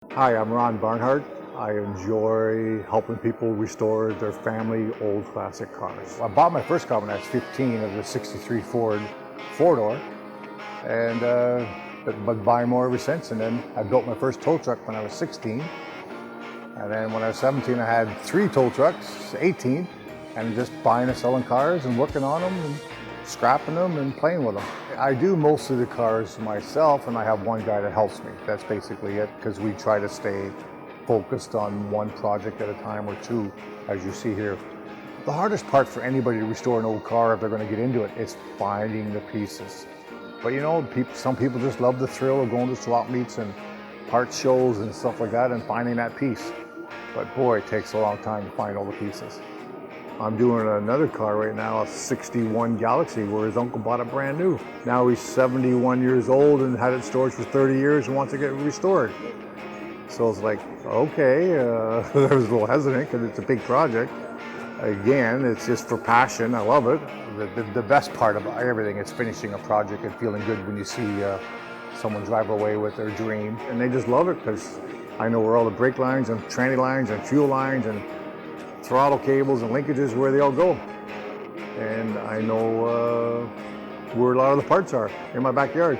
Hi, I'm Barnhardt. I enjoy helping people restore their family old classic cars. I bought my first car when I was 15 of the 63 Ford four-door, and but buying more ever since. And then I built my first tow truck when I was 16. And then when I was 17, I had 3 tow trucks, 18, and just buying and selling cars and working on them and scrapping them and playing with them. I do most of the cars myself, and I have one guy that helps me. That's basically it, because we try to stay focused on one project at a time or two, as you see here. The hardest part for anybody to restore an old car, if they're going to get into it, is finding the pieces. But you know, some people just love the thrill of going to swap meets and parts shows and stuff like that and finding that piece. But boy, it takes a long time to find all the pieces. I'm doing another car right now, a 61 Galaxie, where his uncle bought it brand new. Now he's 71 years old and had it stored for 30 years and wants to get it restored. So it's like, okay, I was a little hesitant because it's a big project. Again, it's just for passion. I love it. The best part about everything is finishing a project and feeling good when you see someone drive away with their dream. And they just love it because I know where all the brake lines and tranny lines and fuel lines and throttle cables and linkages, where they all go. And I know where a lot of the parts are in my backyard.